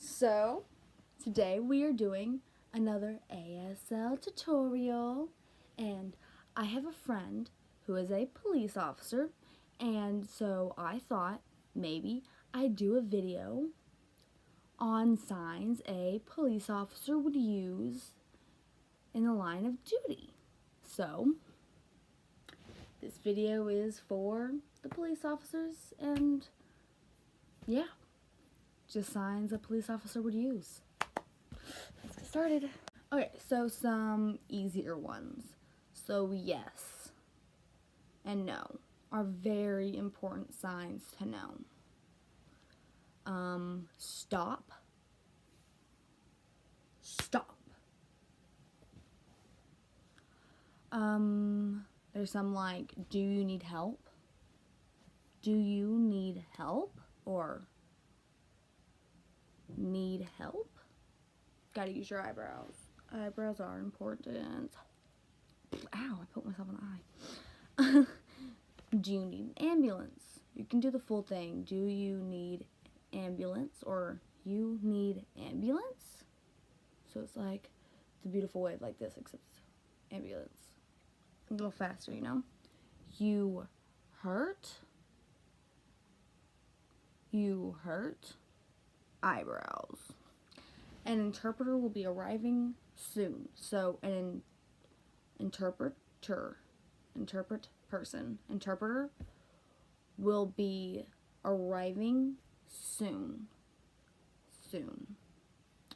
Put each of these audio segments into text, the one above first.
So, today we are doing another ASL tutorial, and I have a friend who is a police officer, and so I thought maybe I'd do a video on signs a police officer would use in the line of duty. So, this video is for the police officers, and yeah, just signs a police officer would use. Let's get started. Okay, so some easier ones. So yes and no are very important signs to know. Stop. Stop. There's some like, do you need help? Do you need help? Or need help? Gotta use your eyebrows. Eyebrows are important. Ow, I put myself in the eye. Do you need an ambulance? You can do the full thing. Do you need ambulance? Or you need ambulance? So it's like the beautiful way like this, except ambulance. A little faster, you know? You hurt? You hurt? Eyebrows. An interpreter will be arriving soon. So an interpreter will be arriving soon. Soon.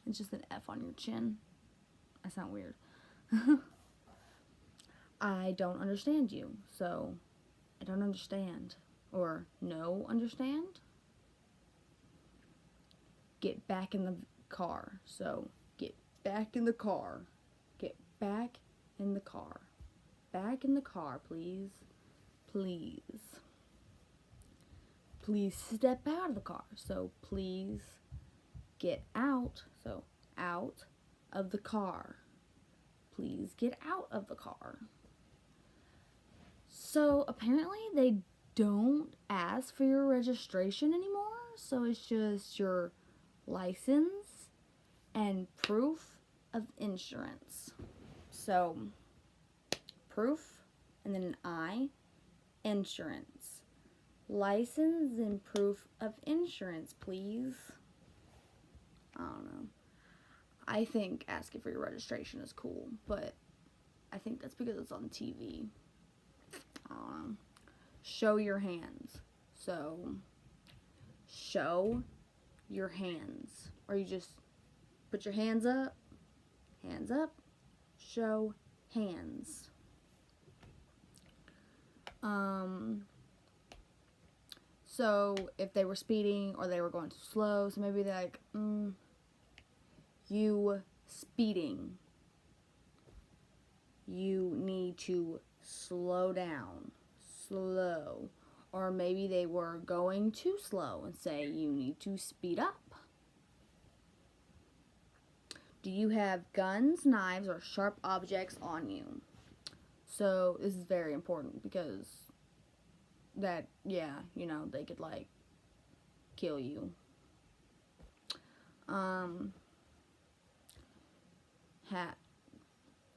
It's just an F on your chin. I sound weird. I don't understand you. So I don't understand. Or no understand. Get back in the car. So get back in the car. Get back in the car. Back in the car, please. Please. Please step out of the car. So please get out. So out of the car. Please get out of the car. So apparently they don't ask for your registration anymore. So it's just your license and proof of insurance. So proof and then an I, insurance. License and proof of insurance, please. I don't know. I think asking for your registration is cool, but I think that's because it's on TV. I don't know. Show your hands. So show your hands. Or you just put your hands up, show hands. So if they were speeding or they were going too slow, so maybe they're like, you speeding. You need to slow down. Slow. Or maybe they were going too slow and say you need to speed up. Do you have guns, knives, or sharp objects on you? So this is very important because that, yeah, you know, they could like kill you.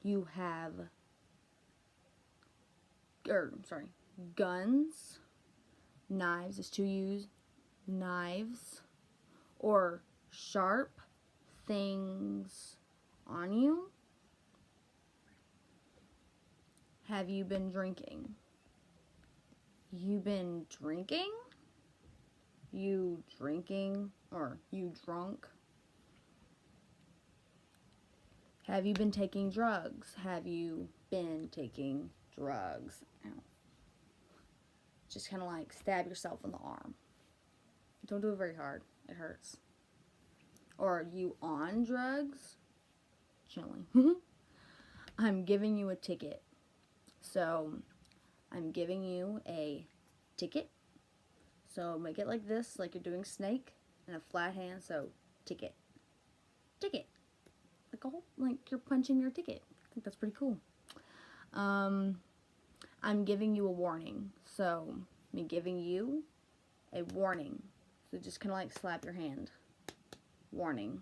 You have, guns, knives is to use, knives, or sharp things on you. Have you been drinking? You been drinking? You drinking or you drunk? Have you been taking drugs? Have you been taking drugs? Ow. Just kind of like stab yourself in the arm. Don't do it very hard. It hurts. Or are you on drugs? Chilling. I'm giving you a ticket. So I'm giving you a ticket. So make it like this, like you're doing snake, and a flat hand, so ticket. Ticket. Like a whole, like you're punching your ticket. I think that's pretty cool. I'm giving you a warning. So me giving you a warning. So just kind of like slap your hand. warning.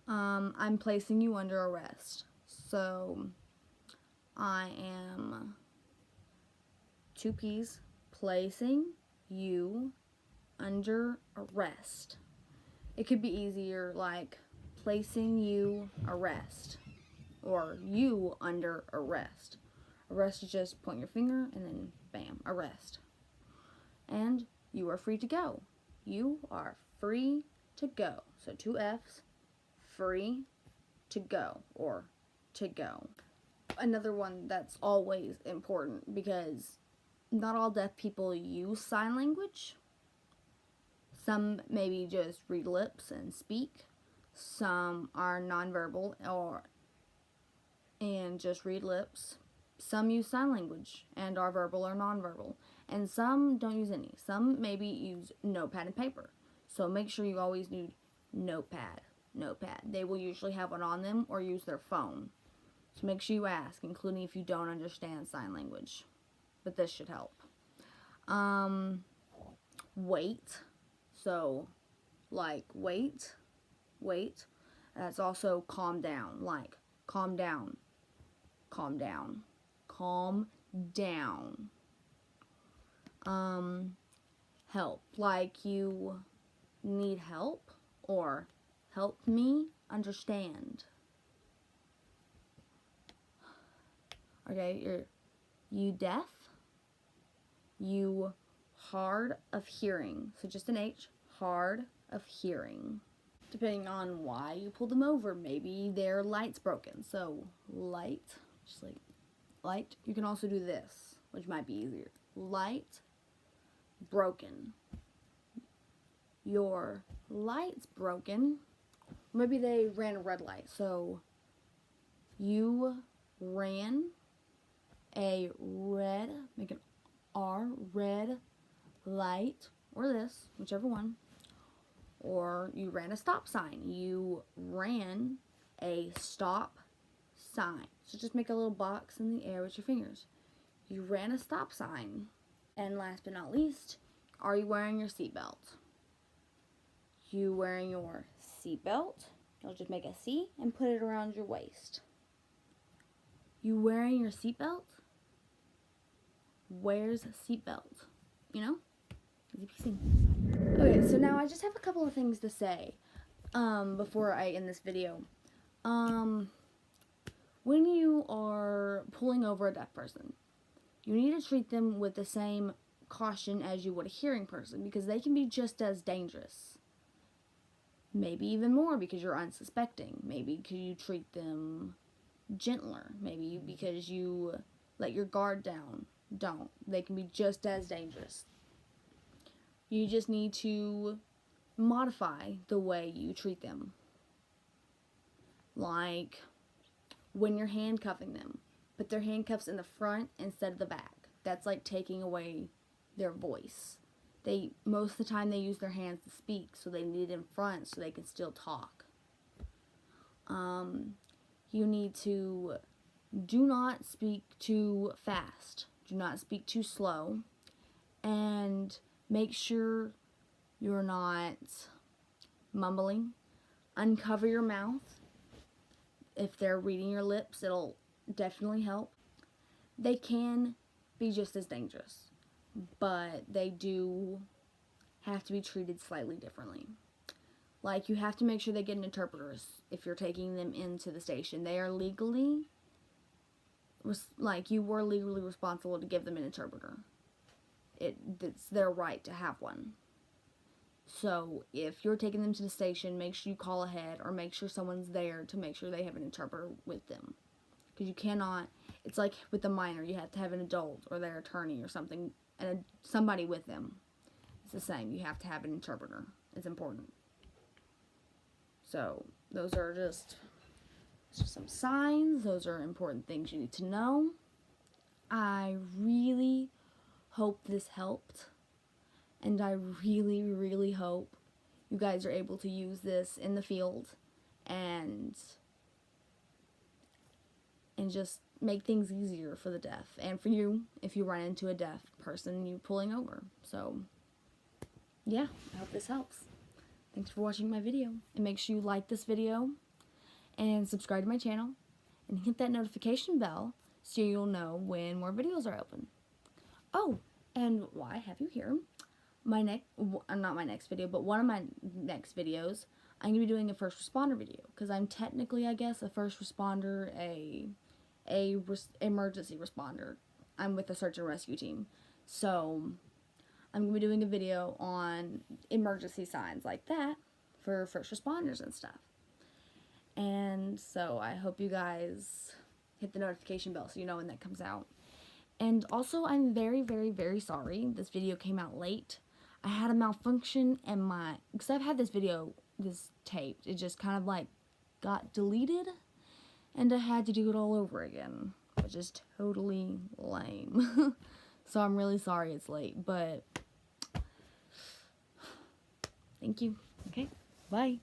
I'm placing you under arrest. So I am 2 P's, placing you under arrest. It could be easier like placing you arrest or you under arrest. Arrest is just point your finger and then bam, arrest. And you are free to go. You are free to go. So 2 F's, free to go or to go. Another one that's always important because not all deaf people use sign language. Some maybe just read lips and speak. Some are nonverbal and just read lips. Some use sign language and are verbal or nonverbal. And some don't use any. Some maybe use notepad and paper. So make sure you always need notepad. They will usually have one on them or use their phone. So make sure you ask, including if you don't understand sign language. But this should help. Wait. So, like, wait. That's also calm down. Like, calm down. Help. Like you need help or help me understand. Okay, you deaf, you hard of hearing. So just an H, hard of hearing. Depending on why you pulled them over, maybe their light's broken. So light, just like light. You can also do this, which might be easier. Light broken. Your light's broken. Maybe they ran a red light. So you ran a red, make an R, red light, or this, whichever one. Or you ran a stop sign. You ran a stop sign. So just make a little box in the air with your fingers. You ran a stop sign. And last but not least, are you wearing your seatbelt? You wearing your seatbelt? You'll just make a C and put it around your waist. You wearing your seatbelt? Wears seatbelt. You know? Easy peasy. Okay, so now I just have a couple of things to say before I end this video. When you are pulling over a deaf person, you need to treat them with the same caution as you would a hearing person because they can be just as dangerous. Maybe even more because you're unsuspecting. Maybe because you treat them gentler. Maybe because you let your guard down. Don't. They can be just as dangerous. You just need to modify the way you treat them. Like when you're handcuffing them, put their handcuffs in the front instead of the back. That's like taking away their voice. Most of the time they use their hands to speak, so they need it in front so they can still talk. You need to do not speak too fast. Do not speak too slow. And make sure you're not mumbling. Uncover your mouth. If they're reading your lips, it'll definitely help. They can be just as dangerous, but they do have to be treated slightly differently. Like, you have to make sure they get an interpreter if you're taking them into the station. They are legally, you were legally responsible to give them an interpreter. It's their right to have one. So, if you're taking them to the station, make sure you call ahead or make sure someone's there to make sure they have an interpreter with them. Because you cannot, it's like with a minor, you have to have an adult or their attorney or something, and somebody with them. It's the same. You have to have an interpreter. It's important. So, those are just some signs. Those are important things you need to know. I really hope this helped. And I really, really hope you guys are able to use this in the field and just make things easier for the deaf and for you if you run into a deaf person you pulling over. So, yeah, I hope this helps. thanks for watching my video. And make sure you like this video and subscribe to my channel and hit that notification bell so you'll know when more videos are open. Oh, and while I have you here, not my next video, but one of my next videos, I'm going to be doing a first responder video, because I'm technically, I guess, a first responder, emergency responder. I'm with the search and rescue team. So, I'm going to be doing a video on emergency signs like that for first responders and stuff. And so, I hope you guys hit the notification bell so you know when that comes out. And also, I'm very, very, very sorry this video came out late. I had a malfunction and because I've had this taped, it just kind of like got deleted and I had to do it all over again, which is totally lame. So I'm really sorry it's late, but thank you. Okay, bye.